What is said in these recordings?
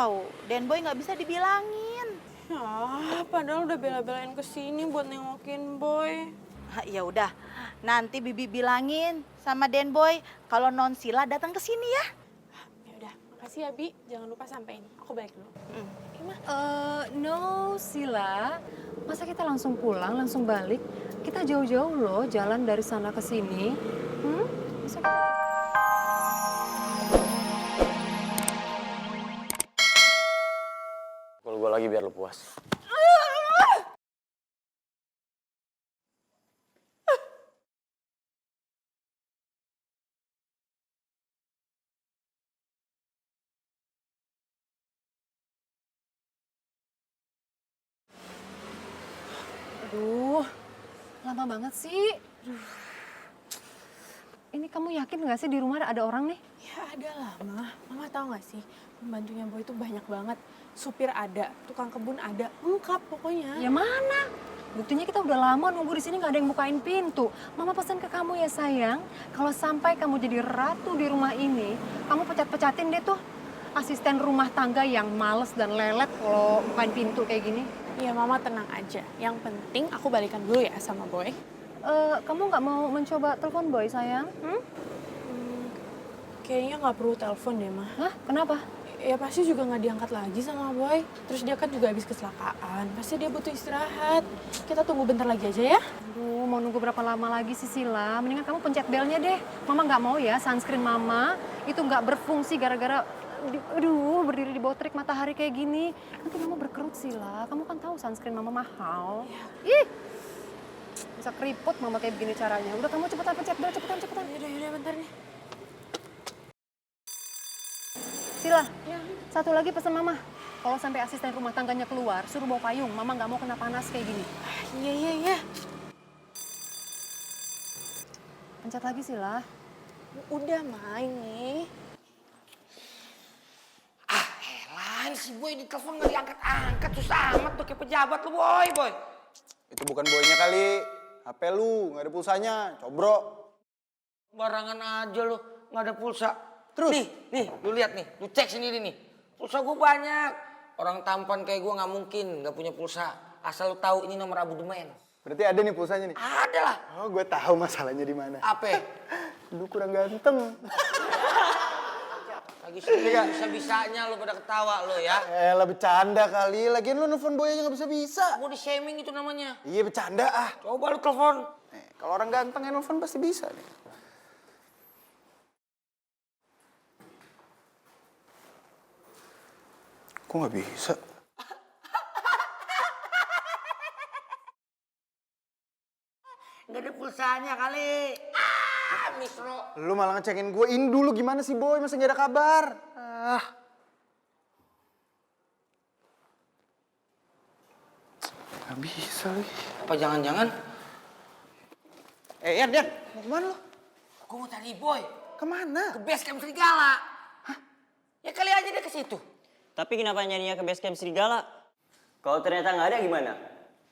tahu, Dan Boy nggak bisa dibilangin. Ya, padahal udah bela-belain kesini buat nengokin Boy. Ya udah, nanti Bibi bilangin sama Dan Boy kalau Non Sila datang ke sini ya. Ya udah, makasih ya Bi. Jangan lupa sampein. Aku balik dulu. No, Sila. Masa kita langsung pulang, langsung balik? Kita jauh-jauh loh jalan dari sana ke sini. Masa kita... Pukul gue lagi biar lu puas. Aduh, lama banget sih. Ini kamu yakin nggak sih di rumah ada orang nih? Ya ada lah, Ma. Mama tahu nggak sih, pembantunya Boy itu banyak banget. Supir ada, tukang kebun ada, lengkap pokoknya. Ya mana? Buktinya kita udah lama nunggu di sini nggak ada yang bukain pintu. Mama pesan ke kamu ya sayang, kalau sampai kamu jadi ratu di rumah ini, kamu pecat-pecatin deh tuh asisten rumah tangga yang males dan lelet kalau bukain pintu kayak gini. Iya, Mama tenang aja. Yang penting aku balikan dulu ya sama Boy. Kamu nggak mau mencoba telepon Boy sayang? Kayaknya nggak perlu telepon deh, Ma. Hah? Kenapa? Ya pasti juga nggak diangkat lagi sama Boy. Terus dia kan juga habis kecelakaan. Pasti dia butuh istirahat. Kita tunggu bentar lagi aja ya. Aduh, mau nunggu berapa lama lagi sih Sila? Mendingan kamu pencet belnya deh. Mama nggak mau ya sunscreen Mama itu nggak berfungsi gara-gara berdiri di bawah terik matahari kayak gini. Nanti Mama berkerut Sila. Kamu kan tahu sunscreen Mama mahal. Ih, bisa keriput Mama kayak begini caranya. Udah kamu cepetan pencet bel, cepetan. Yaudah, bentar nih. Sila, satu lagi pesan Mama. Kalau sampai asisten rumah tangganya keluar, suruh bawa payung. Mama nggak mau kena panas kayak gini. Iya. Pencet lagi Sila. Udah, Ma, ini. Elah, si Boy ditelepon nggak diangkat-angkat, susah amat tuh kayak pejabat lu, Boy. Itu bukan boynya kali. HP lu, nggak ada pulsanya, cobrok. Barangan aja lu, nggak ada pulsa. Terus? Nih, lu lihat nih, lu cek sendiri nih. Pulsa gue banyak. Orang tampan kayak gue nggak mungkin nggak punya pulsa. Asal lu tahu ini nomor Abudemen. Berarti ada nih pulsanya nih. Ada lah. Oh, gue tahu masalahnya di mana. Apa? Lu kurang ganteng. Lagi bisa-bisanya lu pada ketawa lu ya. Lah bercanda kali. Lagian lu nelfon boy aja nggak bisa-bisa. Mau di-shaming itu namanya. Iya bercanda ah. Coba lu telepon. Kalau orang ganteng yang nelfon pasti bisa nih. Kok nggak bisa? Nggak ada pulsanya kali. Misro. Lu malah ngecekin gue. Ini dulu gimana sih boy? Masa nggak ada kabar? Nggak bisa lagi. Apa jangan-jangan? Yan, mau kemana lu? Gue mau cari Boy. Kemana? Ke base camp serigala. Hah? Ya kali aja dia ke situ. Tapi kenapa nyarinya ke base camp serigala? Kalau ternyata nggak ada gimana?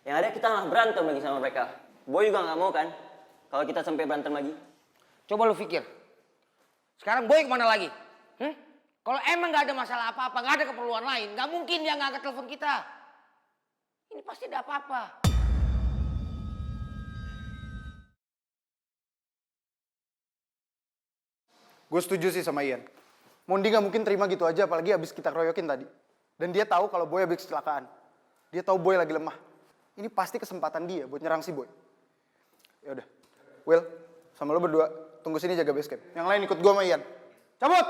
Yang ada kita malah berantem lagi sama mereka. Boy juga nggak mau kan? Kalau kita sampai berantem lagi. Coba lu pikir. Sekarang Boy kemana lagi? Kalau emang nggak ada masalah apa-apa, nggak ada keperluan lain, nggak mungkin dia nggak angkat telepon kita. Ini pasti ada apa-apa. Gue setuju sih sama Ian. Mondi gak mungkin terima gitu aja, apalagi abis kita keroyokin tadi. Dan dia tahu kalau Boy habis kecelakaan. Dia tahu Boy lagi lemah. Ini pasti kesempatan dia buat nyerang si Boy. Ya udah, Will, sama lo berdua tunggu sini jaga base camp. Yang lain ikut gue sama Ian. Cabut!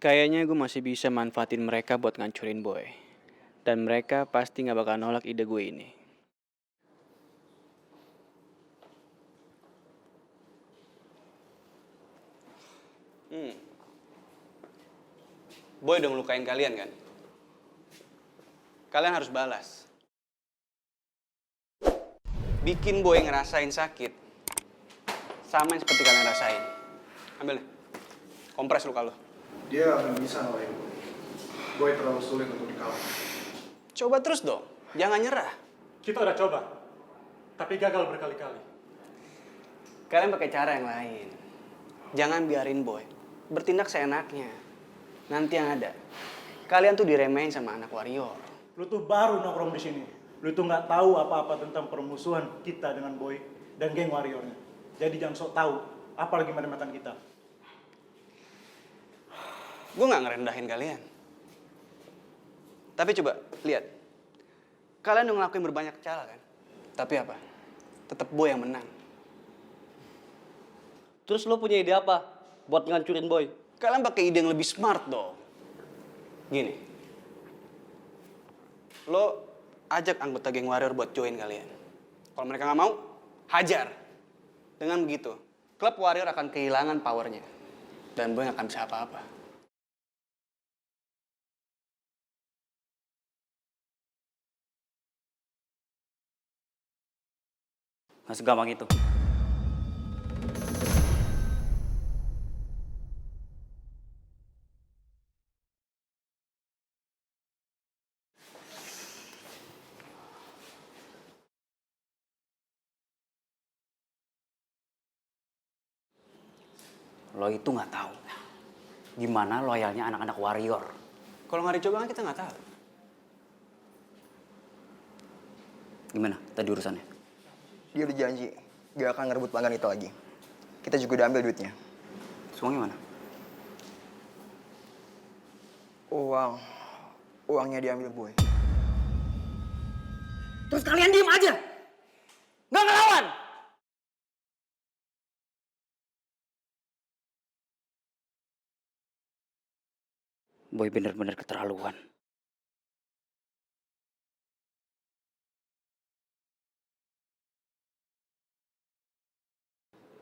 Kayaknya gue masih bisa manfaatin mereka buat ngancurin Boy. Dan mereka pasti gak bakal nolak ide gue ini. Boy udah ngelukain kalian kan? Kalian harus balas. Bikin Boy ngerasain sakit. Sama yang seperti kalian rasain. Ambil nih. Kompres luka lo. Dia akan bisa ngalahin Boy. Boy terlalu sulit untuk dikalahkan. Coba terus dong. Jangan nyerah. Kita udah coba, tapi gagal berkali-kali. Kalian pakai cara yang lain. Jangan biarin Boy bertindak seenaknya. Nanti yang ada, kalian tuh diremehin sama anak warrior. Lu tuh baru nongkrong di sini. Lu tuh nggak tahu apa-apa tentang permusuhan kita dengan Boy dan geng warriornya. Jadi jangan sok tahu, apalagi meremehkan kita. Gue nggak ngerendahin kalian. Tapi coba lihat, kalian udah ngelakuin berbanyak cara kan? Tapi apa? Tetap Boy yang menang. Terus lo punya ide apa buat ngancurin Boy? Kalian pakai ide yang lebih smart dong. Gini, lo ajak anggota geng warrior buat join kalian. Kalau mereka nggak mau, hajar. Dengan begitu, klub warrior akan kehilangan powernya. Dan Boy nggak akan bisa apa-apa. Nggak segampang itu. Lo itu nggak tahu gimana loyalnya anak-anak warrior. Kalau nggak dicoba kan kita nggak tahu. Gimana tadi urusannya? Dia udah janji gak akan ngerebut pelanggan itu lagi. Kita juga udah ambil duitnya. Uangnya mana? Uangnya diambil Boy. Terus kalian diem aja. Nggak ngelawan. Boy bener-bener keterlaluan.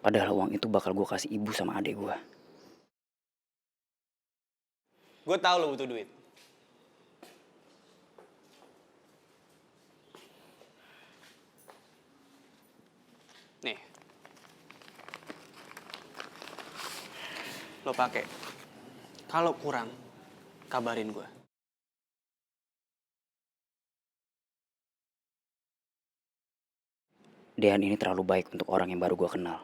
Padahal uang itu bakal gue kasih ibu sama adik gue. Gue tahu lo butuh duit. Nih. Lo pakai. Kalau kurang, kabarin gue. Dean ini terlalu baik untuk orang yang baru gue kenal.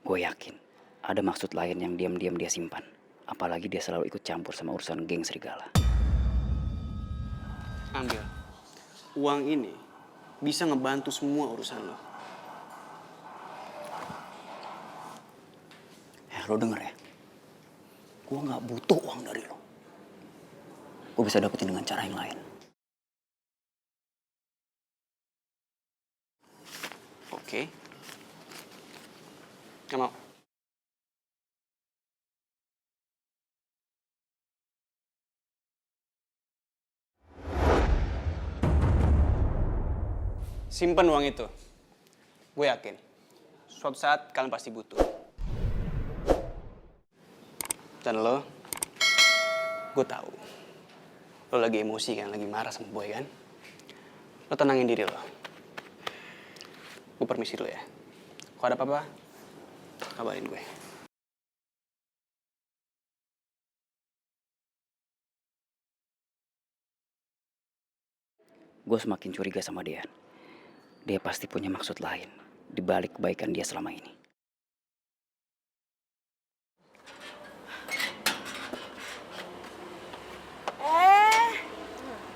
Gue yakin ada maksud lain yang diam-diam dia simpan. Apalagi dia selalu ikut campur sama urusan geng serigala. Ambil. Uang ini bisa ngebantu semua urusan lo. Lo denger ya? Gue gak butuh uang dari lo. Gue bisa dapetin dengan cara yang lain. Oke. Gak mau. Simpen uang itu. Gue yakin. Suatu saat kalian pasti butuh. Dan lo, gue tahu. Lo lagi emosi kan, lagi marah sama Boy kan? Lo tenangin diri lo. Gue permisi dulu ya. Kalau ada apa-apa, kabarin gue. Gue semakin curiga sama Dean. Dia pasti punya maksud lain di balik kebaikan dia selama ini.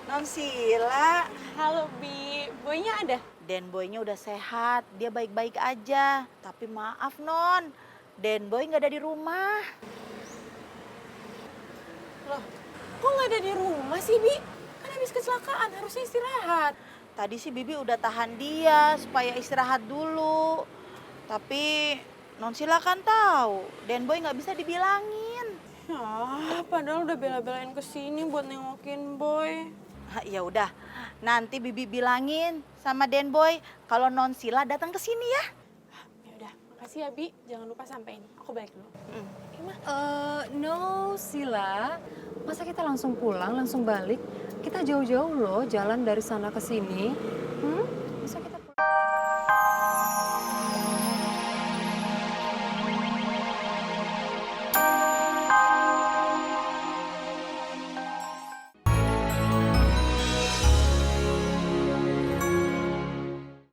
Nonsila. Halo Bi, Boynya ada? Den Boynya udah sehat, dia baik-baik aja. Tapi maaf Non, Den Boy nggak ada di rumah. Loh, kok nggak ada di rumah sih Bi? Kan habis kecelakaan, harusnya istirahat. Tadi sih Bibi udah tahan dia supaya istirahat dulu. Tapi Nonsila kan tahu, Den Boy nggak bisa dibilangin. Ya, padahal udah bela-belain kesini buat nengokin Boy. Ya udah, nanti Bibi bilangin sama Den Boy kalau Nonsila datang ke sini ya. Ya udah, makasih ya Bi. Jangan lupa sampein. Aku balik dulu. Ini mah. No, Sila. Masa kita langsung pulang, langsung balik? Kita jauh-jauh loh jalan dari sana ke sini. Hmm?